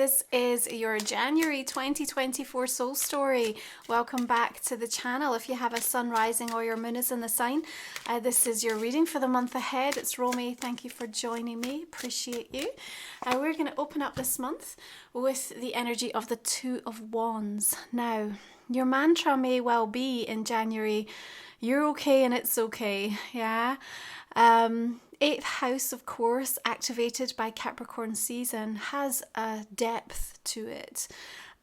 this is your January 2024 soul story. Welcome back to the channel. If you have a sun rising or your moon is in the sign, this is your reading for the month ahead. It's Romy. Thank you for joining me. Appreciate you. We're going to open up this month with the energy of the Two of Wands. Now, your mantra may well be in January, you're okay and it's okay. Yeah. Eighth house, of course, activated by Capricorn season, has a depth to it.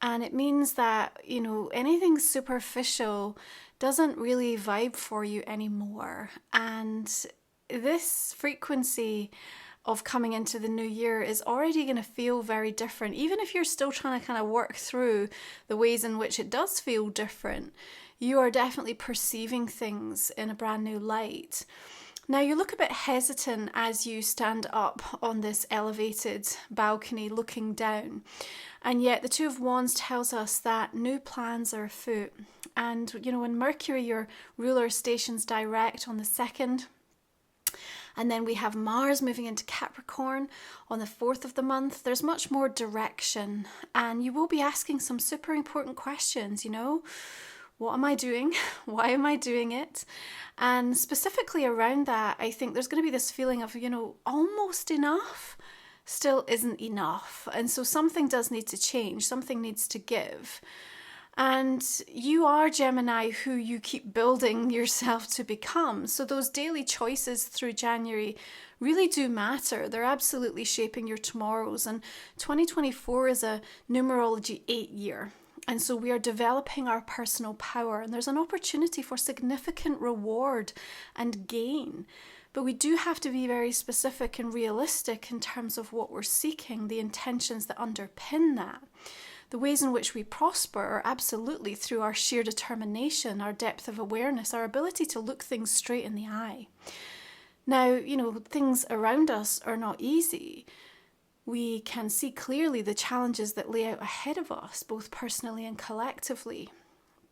And it means that, anything superficial doesn't really vibe for you anymore. And this frequency of coming into the new year is already going to feel very different. Even if you're still trying to kind of work through the ways in which it does feel different, you are definitely perceiving things in a brand new light. Now, you look a bit hesitant as you stand up on this elevated balcony looking down. And yet the Two of Wands tells us that new plans are afoot. And, when Mercury, your ruler, stations direct on the 2nd, and then we have Mars moving into Capricorn on the 4th of the month, there's much more direction. And you will be asking some super important questions, What am I doing? Why am I doing it? And specifically around that, I think there's going to be this feeling of, almost enough still isn't enough. And so something does need to change. Something needs to give. And you are Gemini, who you keep building yourself to become. So those daily choices through January really do matter. They're absolutely shaping your tomorrows. And 2024 is a numerology 8 year. And so we are developing our personal power, and there's an opportunity for significant reward and gain. But we do have to be very specific and realistic in terms of what we're seeking, the intentions that underpin that. The ways in which we prosper are absolutely through our sheer determination, our depth of awareness, our ability to look things straight in the eye. Now, things around us are not easy. We can see clearly the challenges that lay out ahead of us, both personally and collectively.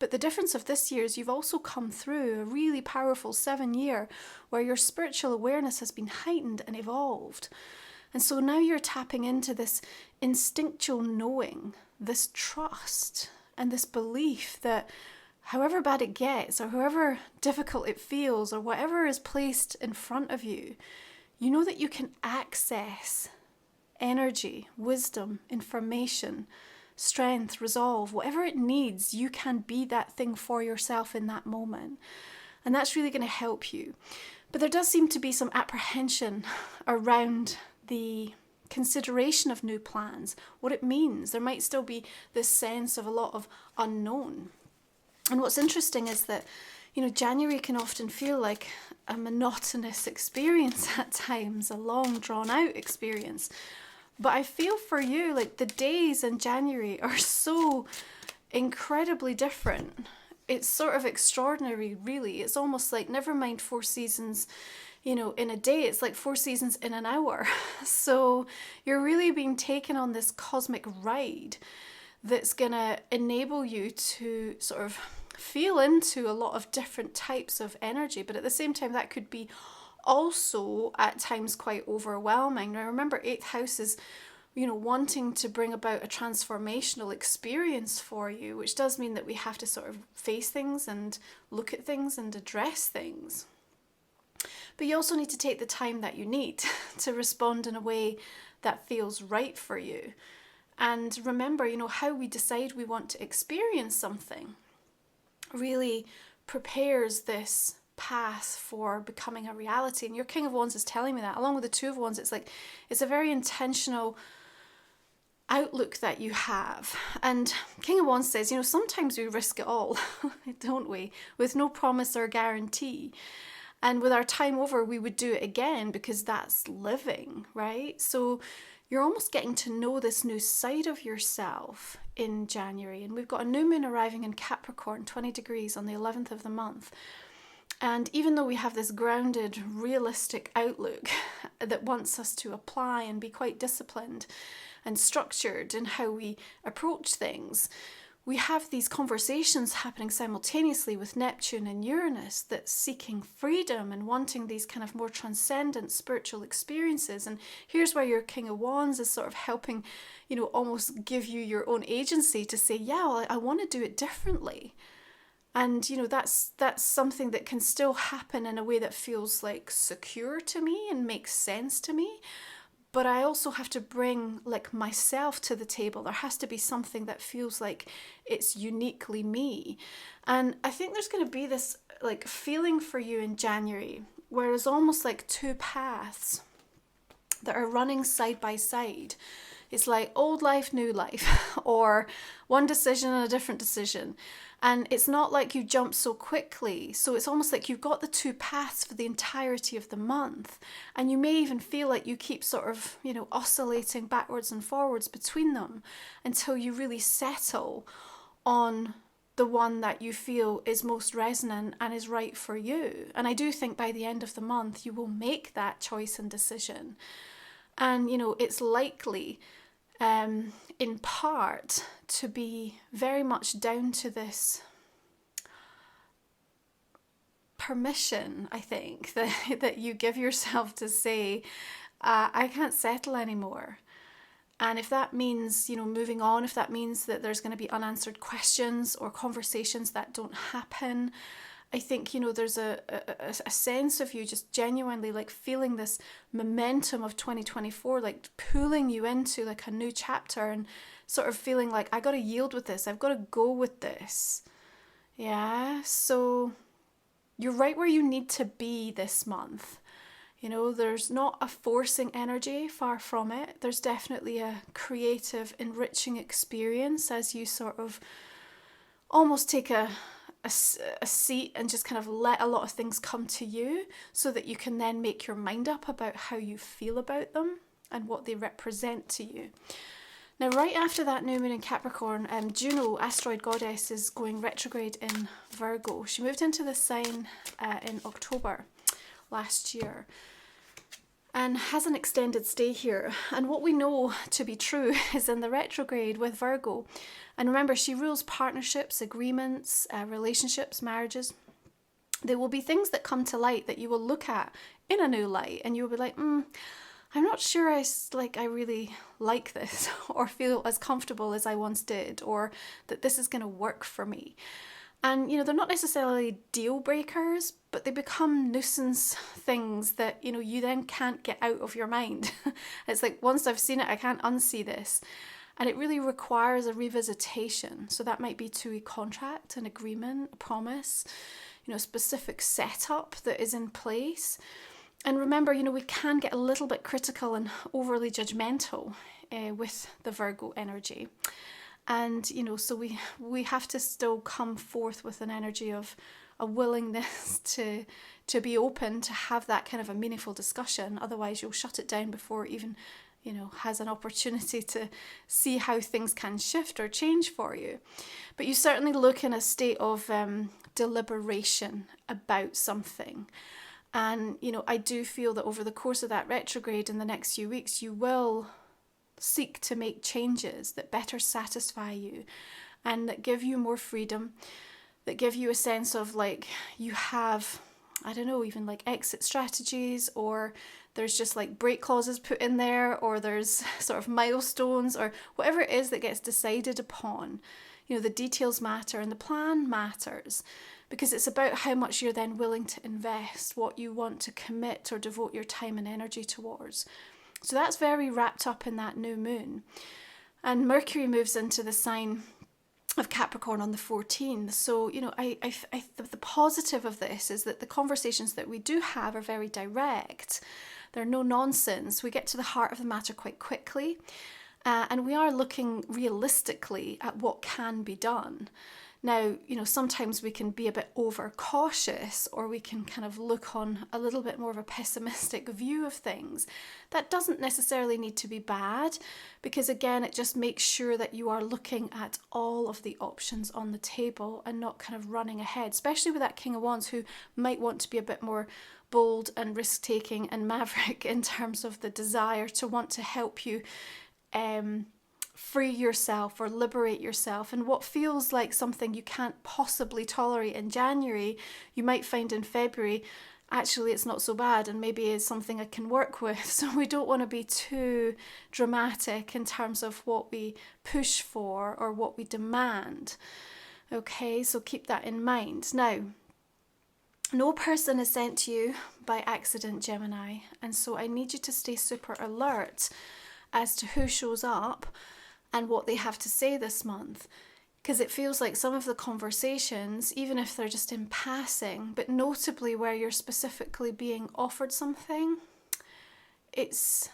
But the difference of this year is you've also come through a really powerful 7 year where your spiritual awareness has been heightened and evolved. And so now you're tapping into this instinctual knowing, this trust, and this belief that however bad it gets, or however difficult it feels, or whatever is placed in front of you, you know that you can access energy, wisdom, information, strength, resolve, whatever it needs, you can be that thing for yourself in that moment. And that's really going to help you. But there does seem to be some apprehension around the consideration of new plans, what it means. There might still be this sense of a lot of unknown. And what's interesting is that January can often feel like a monotonous experience at times, a long drawn out experience. But I feel for you, like the days in January are so incredibly different. It's sort of extraordinary, really. It's almost like, never mind 4 seasons, in a day, it's like 4 seasons in an hour. So you're really being taken on this cosmic ride that's going to enable you to sort of feel into a lot of different types of energy. But at the same time, that could be also at times quite overwhelming. Now remember, 8th house is, wanting to bring about a transformational experience for you, which does mean that we have to sort of face things and look at things and address things. But you also need to take the time that you need to respond in a way that feels right for you. And remember, how we decide we want to experience something really prepares this path for becoming a reality. And your King of Wands is telling me that. Along with the Two of Wands, it's a very intentional outlook that you have. And King of Wands says, sometimes we risk it all, don't we? With no promise or guarantee. And with our time over, we would do it again because that's living, right? So you're almost getting to know this new side of yourself in January. And we've got a new moon arriving in Capricorn, 20 degrees on the 11th of the month. And even though we have this grounded, realistic outlook that wants us to apply and be quite disciplined and structured in how we approach things, we have these conversations happening simultaneously with Neptune and Uranus that's seeking freedom and wanting these kind of more transcendent spiritual experiences. And here's where your King of Wands is sort of helping, you know, almost give you your own agency to say, yeah, well, I want to do it differently. And, you know, that's something that can still happen in a way that feels like secure to me and makes sense to me. But I also have to bring like myself to the table. There has to be something that feels like it's uniquely me. And I think there's going to be this like feeling for you in January where there's almost like two paths that are running side by side. It's like old life, new life, or one decision and a different decision. And it's not like you jump so quickly. So it's almost like you've got the two paths for the entirety of the month. And you may even feel like you keep sort of, you know, oscillating backwards and forwards between them until you really settle on the one that you feel is most resonant and is right for you. And I do think by the end of the month, you will make that choice and decision. And, you know, it's likely in part to be very much down to this permission, I think, that you give yourself to say, I can't settle anymore. And if that means, you know, moving on, if that means that there's going to be unanswered questions or conversations that don't happen, I think, you know, there's a sense of you just genuinely like feeling this momentum of 2024, like pulling you into like a new chapter and sort of feeling like, I got to yield with this. I've got to go with this. Yeah. So you're right where you need to be this month. You know, there's not a forcing energy, far from it. There's definitely a creative, enriching experience as you sort of almost take a seat and just kind of let a lot of things come to you so that you can then make your mind up about how you feel about them and what they represent to you. Now, right after that new moon in Capricorn, Juno, asteroid goddess, is going retrograde in Virgo. She moved into this sign in October last year and has an extended stay here. And what we know to be true is in the retrograde with Virgo. And remember, she rules partnerships, agreements, relationships, marriages. There will be things that come to light that you will look at in a new light and you will be like, I'm not sure I really like this or feel as comfortable as I once did, or that this is going to work for me. And, you know, they're not necessarily deal breakers, but they become nuisance things that, you know, you then can't get out of your mind. It's like, once I've seen it, I can't unsee this. And it really requires a revisitation. So that might be to a contract, an agreement, a promise, you know, a specific setup that is in place. And remember, you know, we can get a little bit critical and overly judgmental with the Virgo energy. And, you know, so we have to still come forth with an energy of a willingness to be open, to have that kind of a meaningful discussion. Otherwise, you'll shut it down before it even, you know, has an opportunity to see how things can shift or change for you. But you certainly look in a state of deliberation about something. And, you know, I do feel that over the course of that retrograde in the next few weeks, you will seek to make changes that better satisfy you and that give you more freedom, that give you a sense of like you have, I don't know, even like exit strategies, or there's just like break clauses put in there, or there's sort of milestones, or whatever it is that gets decided upon. You know, the details matter and the plan matters, because it's about how much you're then willing to invest, what you want to commit or devote your time and energy towards. So that's very wrapped up in that new moon. And Mercury moves into the sign of Capricorn on the 14th. So, you know, the positive of this is that the conversations that we do have are very direct. They're no nonsense. We get to the heart of the matter quite quickly. And we are looking realistically at what can be done. Now, you know, sometimes we can be a bit overcautious, or we can kind of look on a little bit more of a pessimistic view of things. That doesn't necessarily need to be bad, because again, it just makes sure that you are looking at all of the options on the table and not kind of running ahead, especially with that King of Wands, who might want to be a bit more bold and risk-taking and maverick in terms of the desire to want to help you free yourself or liberate yourself. And what feels like something you can't possibly tolerate in January, you might find in February, actually it's not so bad, and maybe it's something I can work with. So we don't want to be too dramatic in terms of what we push for or what we demand. Okay, so keep that in mind. Now, no person is sent to you by accident, Gemini, and so I need you to stay super alert as to who shows up and what they have to say this month. Because it feels like some of the conversations, even if they're just in passing, but notably where you're specifically being offered something, it's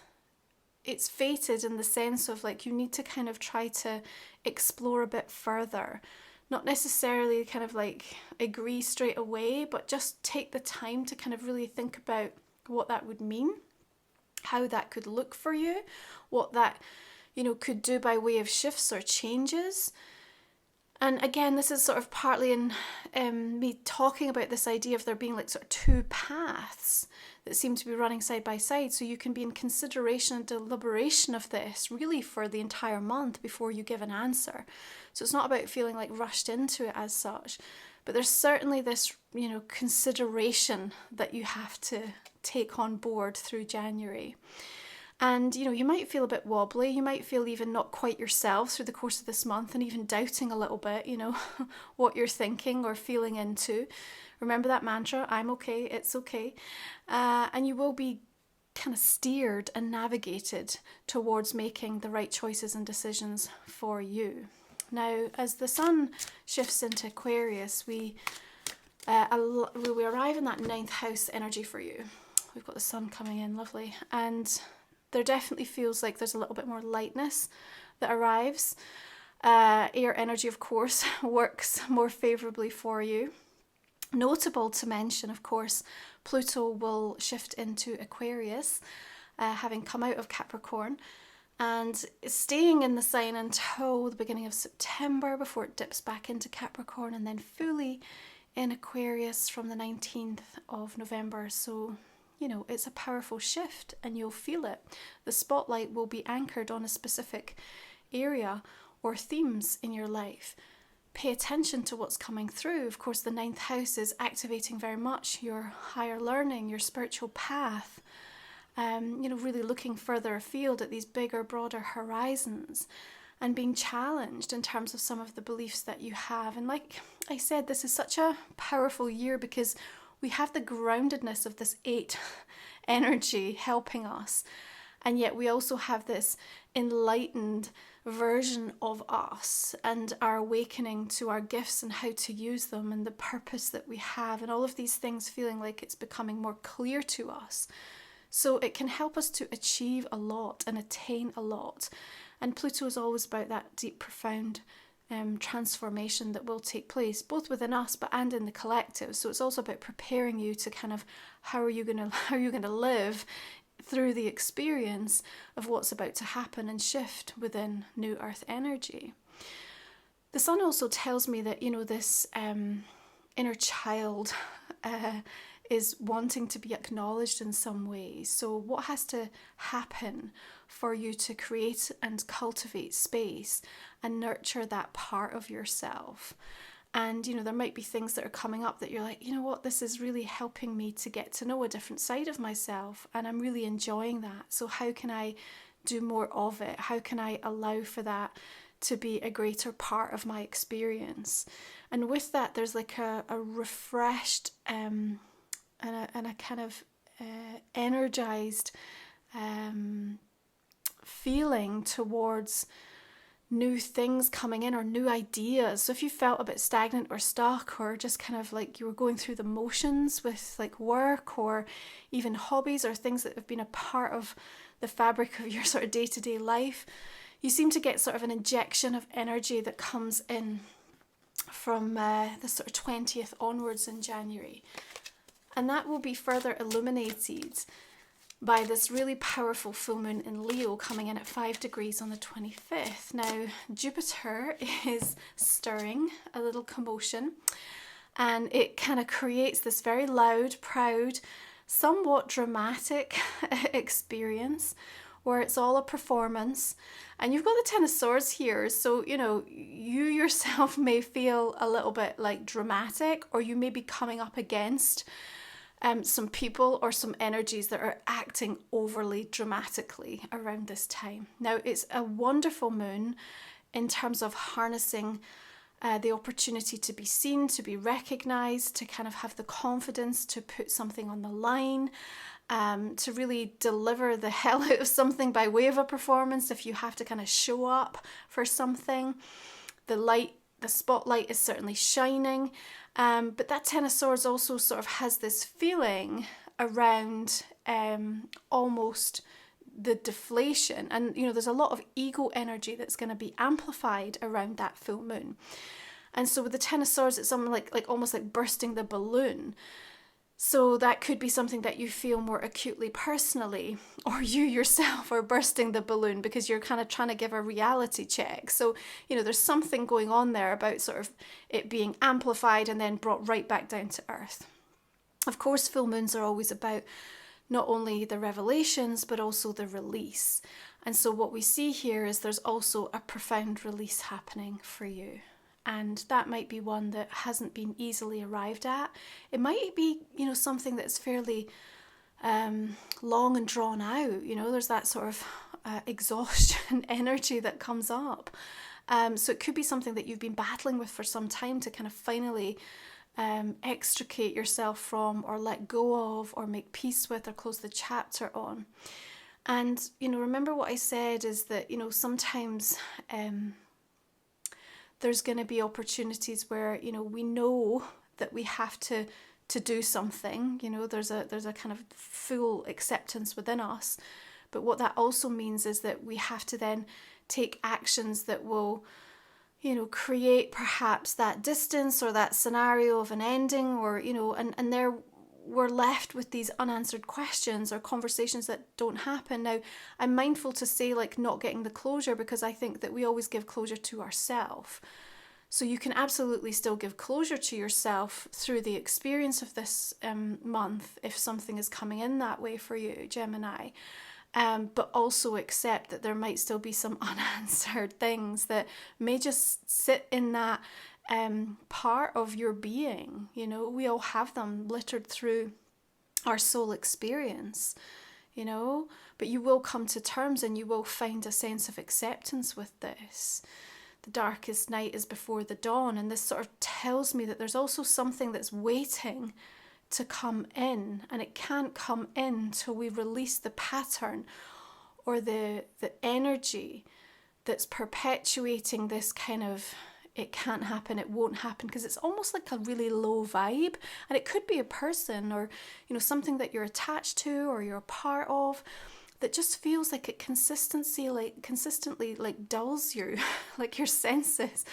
fated in the sense of like you need to kind of try to explore a bit further. Not necessarily kind of like agree straight away, but just take the time to kind of really think about what that would mean, how that could look for you, what that, could do by way of shifts or changes. And again, this is sort of partly in me talking about this idea of there being like sort of two paths that seem to be running side by side. So you can be in consideration and deliberation of this really for the entire month before you give an answer. So it's not about feeling like rushed into it as such, but there's certainly this, consideration that you have to take on board through January. And, you might feel a bit wobbly. You might feel even not quite yourself through the course of this month and even doubting a little bit, what you're thinking or feeling into. Remember that mantra, I'm okay, it's okay. And you will be kind of steered and navigated towards making the right choices and decisions for you. Now, as the sun shifts into Aquarius, we arrive in that 9th house energy for you. We've got the sun coming in, lovely. And there definitely feels like there's a little bit more lightness that arrives. Air energy, of course, works more favourably for you. Notable to mention, of course, Pluto will shift into Aquarius, having come out of Capricorn, and staying in the sign until the beginning of September before it dips back into Capricorn and then fully in Aquarius from the 19th of November. So it's a powerful shift and you'll feel it. The spotlight will be anchored on a specific area or themes in your life. Pay attention to what's coming through. Of course, the 9th house is activating very much your higher learning, your spiritual path, really looking further afield at these bigger, broader horizons and being challenged in terms of some of the beliefs that you have. And like I said, this is such a powerful year because we have the groundedness of this 8 energy helping us. And yet we also have this enlightened version of us and our awakening to our gifts and how to use them and the purpose that we have and all of these things feeling like it's becoming more clear to us. So it can help us to achieve a lot and attain a lot. And Pluto is always about that deep, profound transformation that will take place both within us and in the collective. So it's also about preparing you to kind of how are you going to live through the experience of what's about to happen and shift within New Earth energy. The sun also tells me that this inner child is wanting to be acknowledged in some ways. So what has to happen for you to create and cultivate space and nurture that part of yourself? And, there might be things that are coming up that you're like, this is really helping me to get to know a different side of myself. And I'm really enjoying that. So how can I do more of it? How can I allow for that to be a greater part of my experience? And with that, there's like a refreshed and a kind of energized feeling towards new things coming in or new ideas. So if you felt a bit stagnant or stuck or just kind of like you were going through the motions with like work or even hobbies or things that have been a part of the fabric of your sort of day-to-day life, you seem to get sort of an injection of energy that comes in from the sort of 20th onwards in January. And that will be further illuminated by this really powerful full moon in Leo coming in at 5 degrees on the 25th. Now, Jupiter is stirring a little commotion and it kind of creates this very loud, proud, somewhat dramatic experience where it's all a performance. And you've got the Ten of Swords here, so, you know, you yourself may feel a little bit like dramatic, or you may be coming up against some people or some energies that are acting overly dramatically around this time. Now, it's a wonderful moon in terms of harnessing the opportunity to be seen, to be recognized, to kind of have the confidence to put something on the line, to really deliver the hell out of something by way of a performance if you have to kind of show up for something. The spotlight is certainly shining, but that Ten of Swords also sort of has this feeling around almost the deflation, and you know, there's a lot of ego energy that's going to be amplified around that full moon. And so with the Ten of Swords, it's something like almost like bursting the balloon. So that could be something that you feel more acutely personally, or you yourself are bursting the balloon because you're kind of trying to give a reality check. So, you know, there's something going on there about sort of it being amplified and then brought right back down to earth. Of course, full moons are always about not only the revelations, but also the release. And so what we see here is there's also a profound release happening for you. And that might be one that hasn't been easily arrived at. It might be, you know, something that's fairly long and drawn out. You know, there's that sort of exhaustion energy that comes up. So it could be something that you've been battling with for some time to kind of finally extricate yourself from, or let go of, or make peace with, or close the chapter on. And, you know, remember what I said is that, you know, sometimes there's going to be opportunities where, you know, we know that we have to do something, you know, there's a kind of full acceptance within us. But what that also means is that we have to then take actions that will, you know, create perhaps that distance or that scenario of an ending, or, you know, and there we're left with these unanswered questions or conversations that don't happen. Now, I'm mindful to say like not getting the closure, because I think that we always give closure to ourselves. So you can absolutely still give closure to yourself through the experience of this month if something is coming in that way for you, Gemini. But also accept that there might still be some unanswered things that may just sit in that part of your being. You know, we all have them littered through our soul experience, you know, but you will come to terms and you will find a sense of acceptance with this. The darkest night is before the dawn, and this sort of tells me that there's also something that's waiting to come in, and it can't come in till we release the pattern or the energy that's perpetuating this kind of it can't happen, it won't happen, because it's almost like a really low vibe. And it could be a person, or, you know, something that you're attached to or you're a part of, that just feels like it consistently like dulls you, like your senses,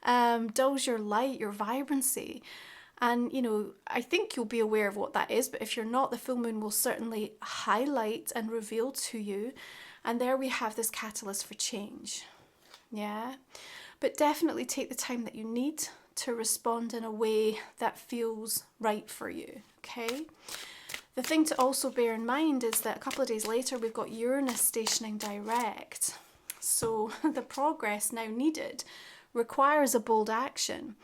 dulls your light, your vibrancy. And, you know, I think you'll be aware of what that is, but if you're not, the full moon will certainly highlight and reveal to you. And there we have this catalyst for change. Yeah. But definitely take the time that you need to respond in a way that feels right for you, okay? The thing to also bear in mind is that a couple of days later, we've got Uranus stationing direct. So the progress now needed requires a bold action.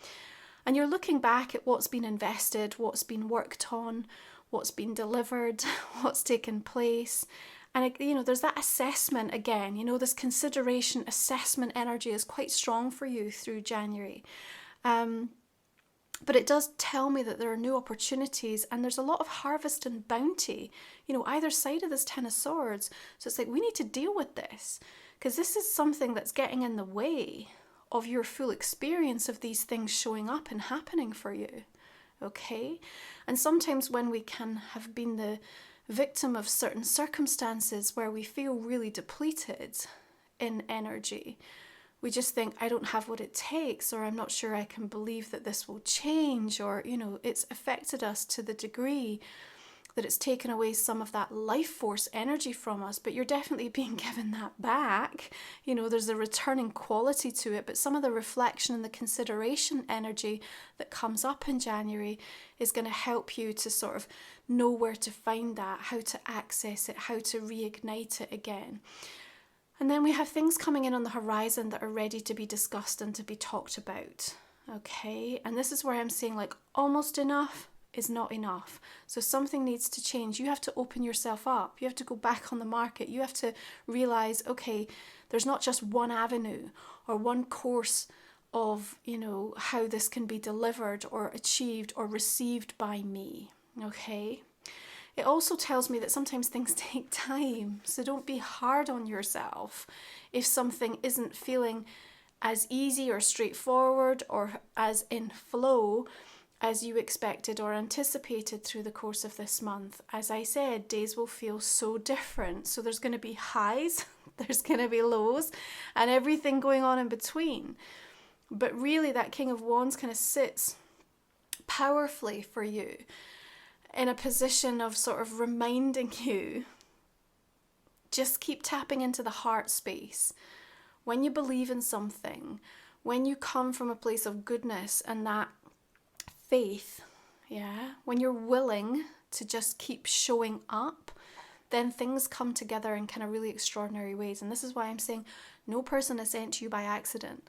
And you're looking back at what's been invested, what's been worked on, what's been delivered, what's taken place. And, you know, there's that assessment again, you know, this consideration, assessment energy is quite strong for you through January. But it does tell me that there are new opportunities, and there's a lot of harvest and bounty, you know, either side of this Ten of Swords. So it's like, we need to deal with this, because this is something that's getting in the way of your full experience of these things showing up and happening for you. Okay? And sometimes when we can have been the victim of certain circumstances where we feel really depleted in energy, we just think, I don't have what it takes, or I'm not sure I can believe that this will change, or, you know, it's affected us to the degree that it's taken away some of that life force energy from us, but you're definitely being given that back. You know, there's a returning quality to it, but some of the reflection and the consideration energy that comes up in January is going to help you to sort of know where to find that, how to access it, how to reignite it again. And then we have things coming in on the horizon that are ready to be discussed and to be talked about. Okay, and this is where I'm saying, like, almost enough is not enough. So something needs to change. You have to open yourself up. You have to go back on the market. You have to realize, okay, there's not just one avenue or one course of, you know, how this can be delivered or achieved or received by me. Okay. It also tells me that sometimes things take time. So don't be hard on yourself if something isn't feeling as easy or straightforward or as in flow as you expected or anticipated through the course of this month. As I said, days will feel so different. So there's going to be highs, there's going to be lows, and everything going on in between. But really that King of Wands kind of sits powerfully for you in a position of sort of reminding you, just keep tapping into the heart space. When you believe in something, when you come from a place of goodness and that faith, yeah, when you're willing to just keep showing up, then things come together in kind of really extraordinary ways. And this is why I'm saying no person is sent to you by accident.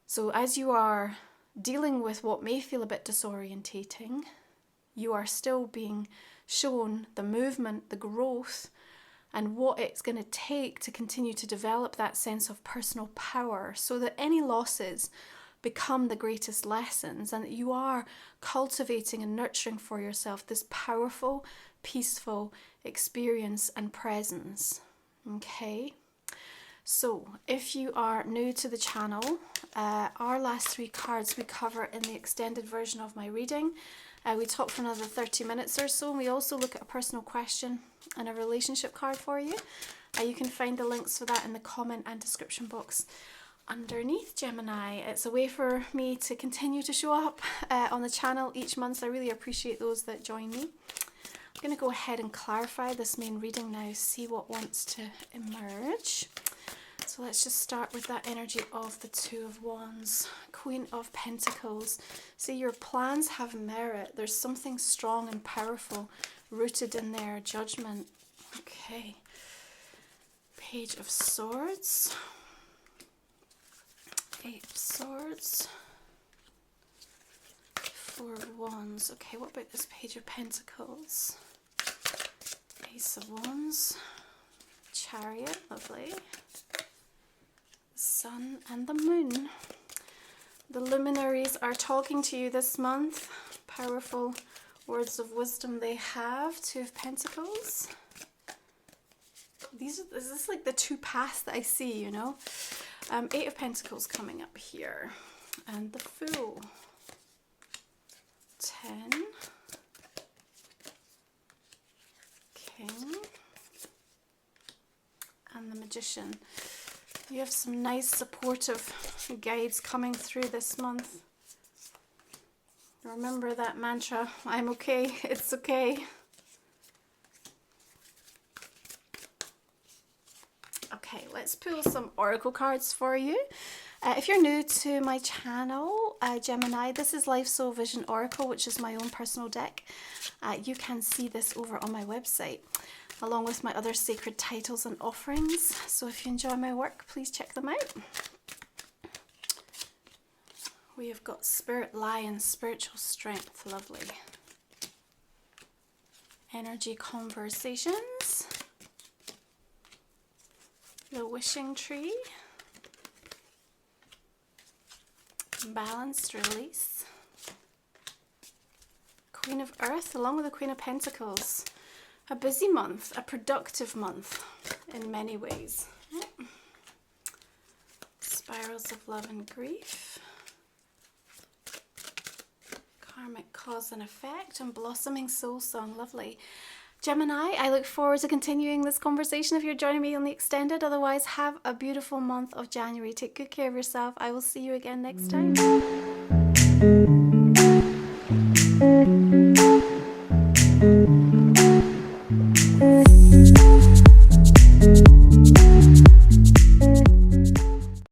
So as you are dealing with what may feel a bit disorientating, you are still being shown the movement, the growth, and what it's going to take to continue to develop that sense of personal power, so that any losses become the greatest lessons, and that you are cultivating and nurturing for yourself this powerful, peaceful experience and presence. Okay, so if you are new to the channel, our last 3 cards we cover in the extended version of my reading. We talk for another 30 minutes or so, and we also look at a personal question and a relationship card for you. You can find the links for that in the comment and description box underneath, Gemini. It's a way for me to continue to show up on the channel each month. I really appreciate those that join me. I'm going to go ahead and clarify this main reading now, see what wants to emerge. So let's just start with that energy of the Two of Wands, Queen of Pentacles. See, your plans have merit. There's something strong and powerful rooted in their judgment. Okay. Page of Swords. 8 of Swords. 4 of Wands. Okay, what about this Page of Pentacles? Ace of Wands. Chariot, lovely. The Sun and the Moon. The luminaries are talking to you this month. Powerful words of wisdom they have. 2 of Pentacles. Is this like the 2 paths that I see, you know? 8 of Pentacles coming up here. And the Fool. 10. King. And the Magician. You have some nice supportive guides coming through this month. Remember that mantra, I'm okay, it's okay. Okay, let's pull some oracle cards for you. If you're new to my channel, Gemini, this is Life Soul Vision Oracle, which is my own personal deck. You can see this over on my website, along with my other sacred titles and offerings. So if you enjoy my work, please check them out. We have got Spirit Lion, Spiritual Strength, lovely. Energy Conversations. The Wishing Tree. Balanced Release. Queen of Earth, along with the Queen of Pentacles. A busy month, a productive month in many ways. Yep. Spirals of Love and Grief. Karmic Cause and Effect and Blossoming Soul Song, lovely. Gemini, I look forward to continuing this conversation if you're joining me on the extended. Otherwise, have a beautiful month of January. Take good care of yourself. I will see you again next time.